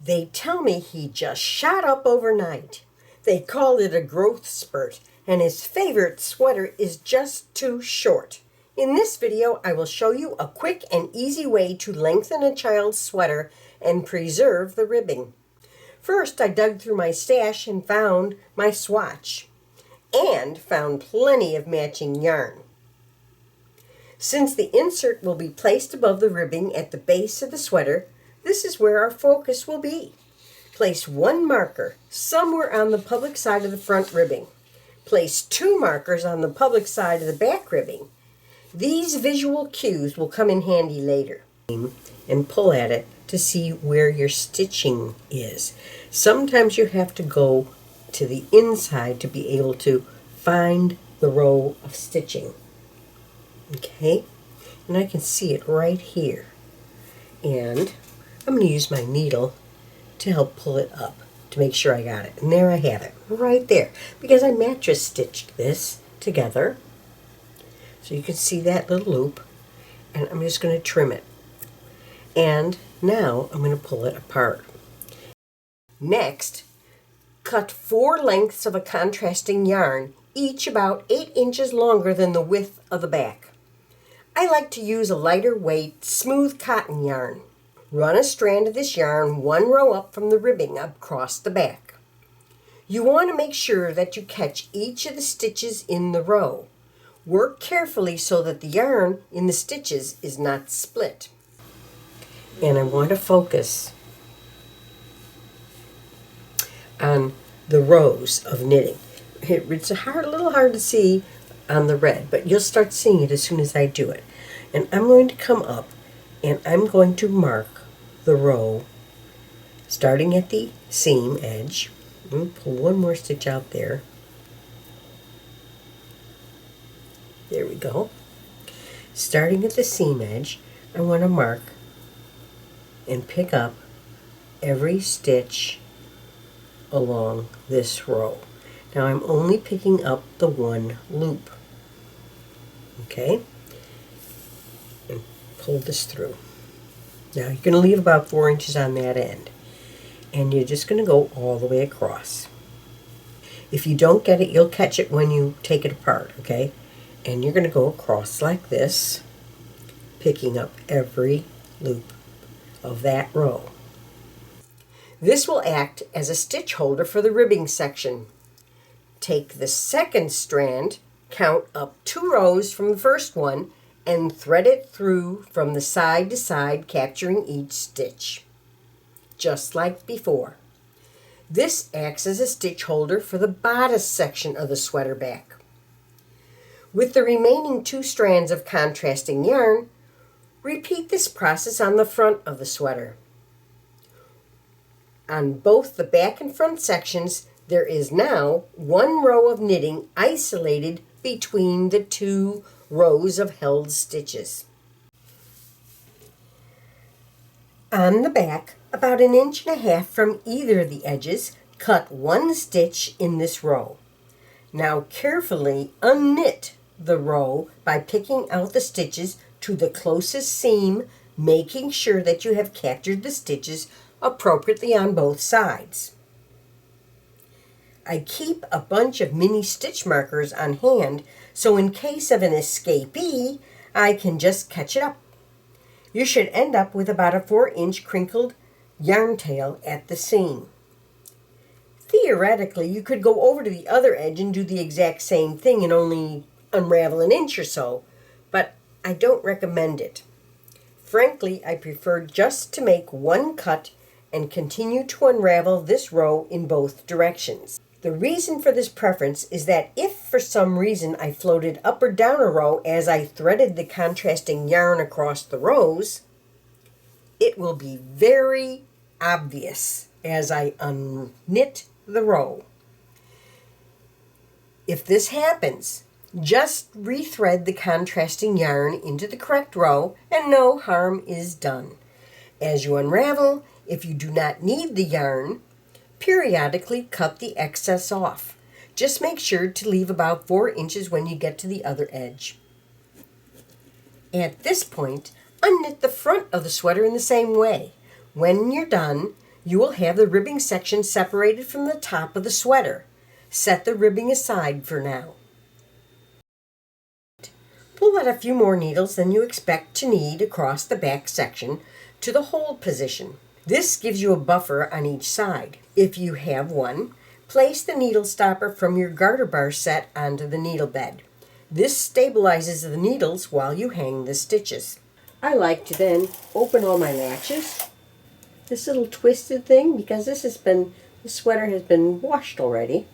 They tell me he just shot up overnight. They call it a growth spurt, and his favorite sweater is just too short. In this video, I will show you a quick and easy way to lengthen a child's sweater and preserve the ribbing. First, I dug through my stash and found my swatch, and found plenty of matching yarn. Since the insert will be placed above the ribbing at the base of the sweater, this is where our focus will be. Place one marker somewhere on the public side of the front ribbing. Place two markers on the public side of the back ribbing. These visual cues will come in handy later. And pull at it to see where your stitching is. Sometimes you have to go to the inside to be able to find the row of stitching. Okay, and I can see it right here. And I'm going to use my needle to help pull it up to make sure I got it. And there I have it, right there. Because I mattress stitched this together. So you can see that little loop. And I'm just going to trim it. And now I'm going to pull it apart. Next, cut 4 lengths of a contrasting yarn, each about 8 inches longer than the width of the back. I like to use a lighter weight, smooth cotton yarn. Run a strand of this yarn 1 row up from the ribbing across the back. You want to make sure that you catch each of the stitches in the row. Work carefully so that the yarn in the stitches is not split. And I want to focus on the rows of knitting. It's a little hard to see on the red, but you'll start seeing it as soon as I do it. And I'm going to come up and I'm going to mark the row starting at the seam edge. Pull one more stitch out there. There we go. Starting at the seam edge, I want to mark and pick up every stitch along this row. Now I'm only picking up the one loop. Okay? And pull this through. Now you're going to leave about 4 inches on that end. And you're just going to go all the way across. If you don't get it, you'll catch it when you take it apart, okay? And you're going to go across like this, picking up every loop of that row. This will act as a stitch holder for the ribbing section. Take the second strand, count up 2 rows from the first one, and thread it through from the side to side, capturing each stitch, just like before. This acts as a stitch holder for the bodice section of the sweater back. With the remaining 2 strands of contrasting yarn, repeat this process on the front of the sweater. On both the back and front sections, there is now 1 row of knitting isolated between the 2 rows of held stitches. On the back, about 1.5 inches from either of the edges, cut 1 stitch in this row. Now carefully unknit the row by picking out the stitches to the closest seam, making sure that you have captured the stitches appropriately on both sides. I keep a bunch of mini stitch markers on hand, so in case of an escapee, I can just catch it up. You should end up with about a 4-inch crinkled yarn tail at the seam. Theoretically, you could go over to the other edge and do the exact same thing and only unravel 1 inch or so, but I don't recommend it. Frankly, I prefer just to make 1 cut and continue to unravel this row in both directions. The reason for this preference is that if for some reason I floated up or down a row as I threaded the contrasting yarn across the rows, it will be very obvious as I unknit the row. If this happens, just rethread the contrasting yarn into the correct row and no harm is done. As you unravel, if you do not need the yarn, periodically cut the excess off. Just make sure to leave about 4 inches when you get to the other edge. At this point, unknit the front of the sweater in the same way. When you're done, You will have the ribbing section separated from the top of the sweater. Set the ribbing aside for now. Pull out a few more needles than you expect to need across the back section to the hold position. This gives you a buffer on each side. If you have one, place the needle stopper from your garter bar set onto the needle bed. This stabilizes the needles while you hang the stitches. I like to then open all my latches. This little twisted thing, because the sweater has been washed already,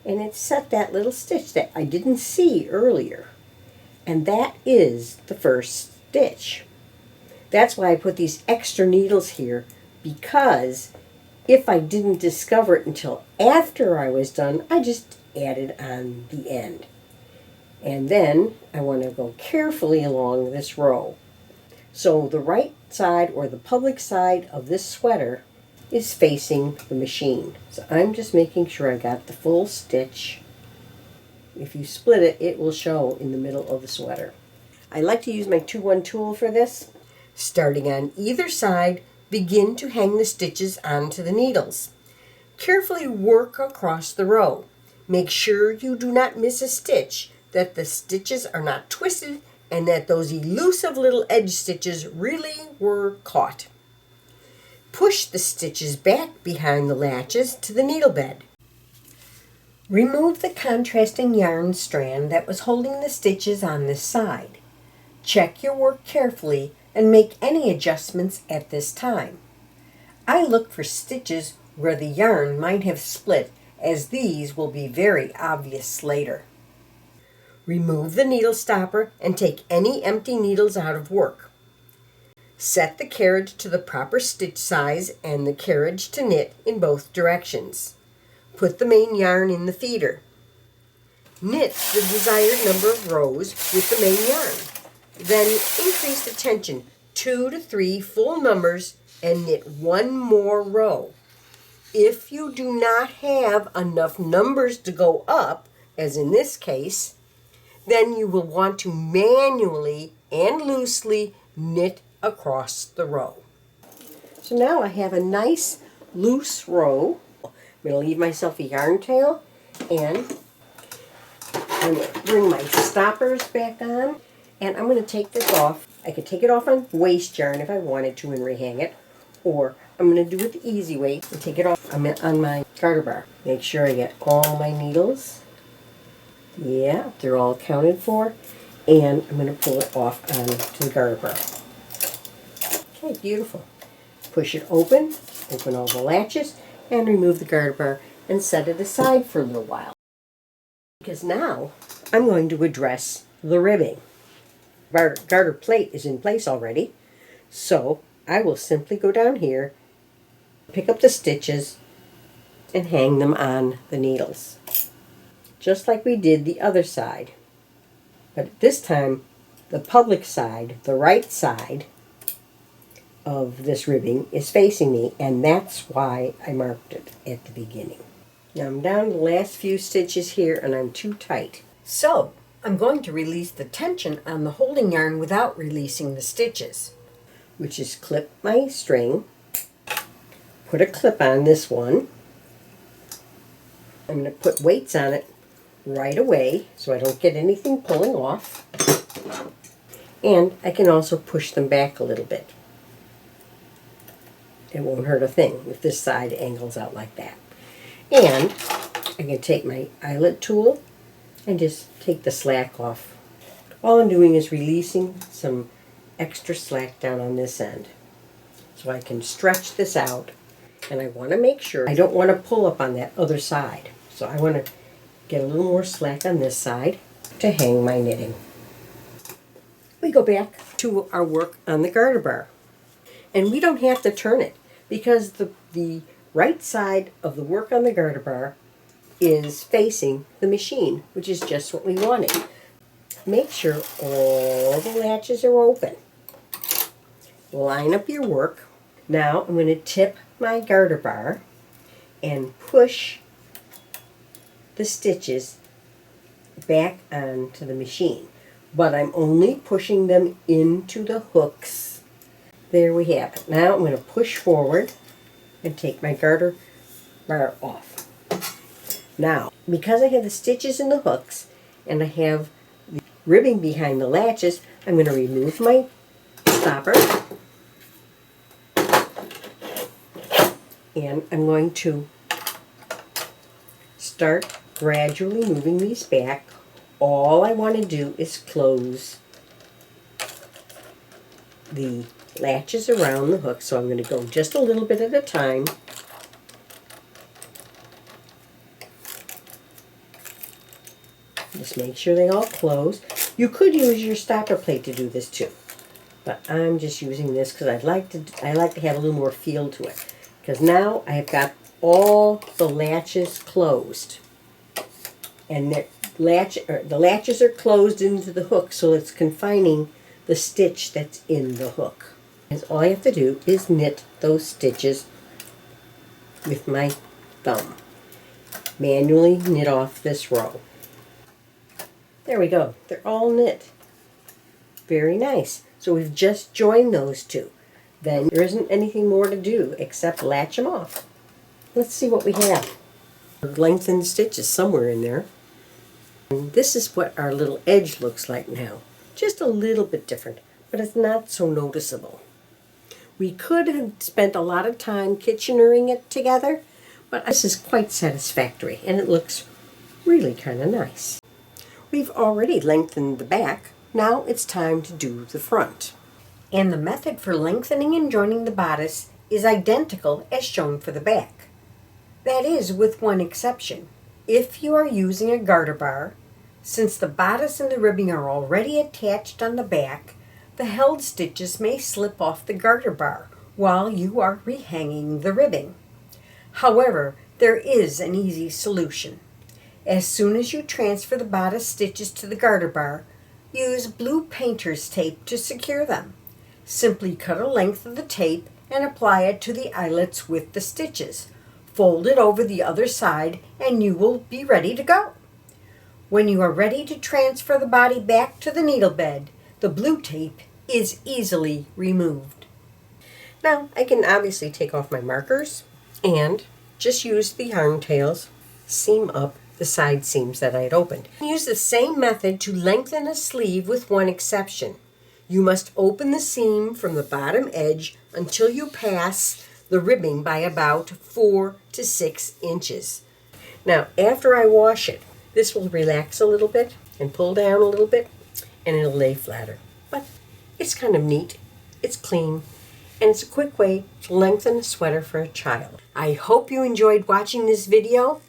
and it set that little stitch that I didn't see earlier. And that is the first stitch. That's why I put these extra needles here, because if I didn't discover it until after I was done, I just added on the end. And then I want to go carefully along this row. So the right side, or the public side of this sweater, is facing the machine. So I'm just making sure I got the full stitch. If you split it, it will show in the middle of the sweater. I like to use my 2-1 tool for this. Starting on either side, begin to hang the stitches onto the needles. Carefully work across the row. Make sure you do not miss a stitch, that the stitches are not twisted, and that those elusive little edge stitches really were caught. Push the stitches back behind the latches to the needle bed. Remove the contrasting yarn strand that was holding the stitches on this side. Check your work carefully and make any adjustments at this time. I look for stitches where the yarn might have split, as these will be very obvious later. Remove the needle stopper and take any empty needles out of work. Set the carriage to the proper stitch size and the carriage to knit in both directions. Put the main yarn in the feeder. Knit the desired number of rows with the main yarn. Then increase the tension 2 to 3 full numbers and knit 1 more row. If you do not have enough numbers to go up, as in this case, then you will want to manually and loosely knit across the row. So now I have a nice loose row. I'm going to leave myself a yarn tail, and I'm going to bring my stoppers back on, and I'm going to take this off. I could take it off on waste yarn if I wanted to and rehang it, or I'm going to do it the easy way and take it off on my garter bar. Make sure I get all my needles. Yeah, they're all accounted for, and I'm going to pull it off onto the garter bar. Okay, beautiful. Push it open all the latches, and remove the garter bar and set it aside for a little while. Because now I'm going to address the ribbing. Garter plate is in place already, so I will simply go down here, pick up the stitches, and hang them on the needles, just like we did the other side. But this time, the public side, the right side of this ribbing is facing me, and that's why I marked it at the beginning. Now I'm down to the last few stitches here, and I'm too tight. So I'm going to release the tension on the holding yarn without releasing the stitches, which is clip my string, put a clip on this one. I'm going to put weights on it right away so I don't get anything pulling off. And I can also push them back a little bit. It won't hurt a thing if this side angles out like that. And I can take my eyelet tool and just take the slack off. All I'm doing is releasing some extra slack down on this end. So I can stretch this out, and I want to make sure I don't want to pull up on that other side. So I want to get a little more slack on this side to hang my knitting. We go back to our work on the garter bar. And we don't have to turn it, because the right side of the work on the garter bar is facing the machine, which is just what we wanted. Make sure all the latches are open. Line up your work. Now I'm going to tip my garter bar and push the stitches back onto the machine. But I'm only pushing them into the hooks. There we have it. Now I'm going to push forward and take my garter bar off. Now, because I have the stitches in the hooks and I have the ribbing behind the latches, I'm going to remove my stopper and I'm going to start gradually moving these back. All I want to do is close the latches around the hook, so I'm going to go just a little bit at a time. Just make sure they all close. You could use your stopper plate to do this too, but I'm just using this because I like to have a little more feel to it. Because now I've got all the latches closed, and the latches are closed into the hook, so it's confining the stitch that's in the hook. And all I have to do is knit those stitches with my thumb. Manually knit off this row. There we go. They're all knit. Very nice. So we've just joined those two. Then there isn't anything more to do except latch them off. Let's see what we have. Lengthened stitches somewhere in there. And this is what our little edge looks like now. Just a little bit different, but it's not so noticeable. We could have spent a lot of time kitchenering it together, but this is quite satisfactory and it looks really kind of nice. We've already lengthened the back. Now it's time to do the front. And the method for lengthening and joining the bodice is identical as shown for the back. That is, with one exception. If you are using a garter bar, since the bodice and the ribbing are already attached on the back, the held stitches may slip off the garter bar while you are rehanging the ribbing. However, there is an easy solution. As soon as you transfer the bodice stitches to the garter bar, use blue painter's tape to secure them. Simply cut a length of the tape and apply it to the eyelets with the stitches. Fold it over the other side and you will be ready to go. When you are ready to transfer the body back to the needle bed, the blue tape is easily removed. Now I can obviously take off my markers and just use the yarn tails, seam up the side seams that I had opened. Use the same method to lengthen a sleeve with one exception. You must open the seam from the bottom edge until you pass the ribbing by about 4 to 6 inches. Now after I wash it, this will relax a little bit and pull down a little bit and it'll lay flatter. But it's kind of neat, it's clean, and it's a quick way to lengthen a sweater for a child. I hope you enjoyed watching this video.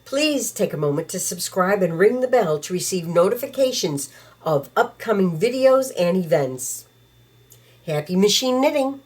Please take a moment to subscribe and ring the bell to receive notifications of upcoming videos and events. Happy machine knitting!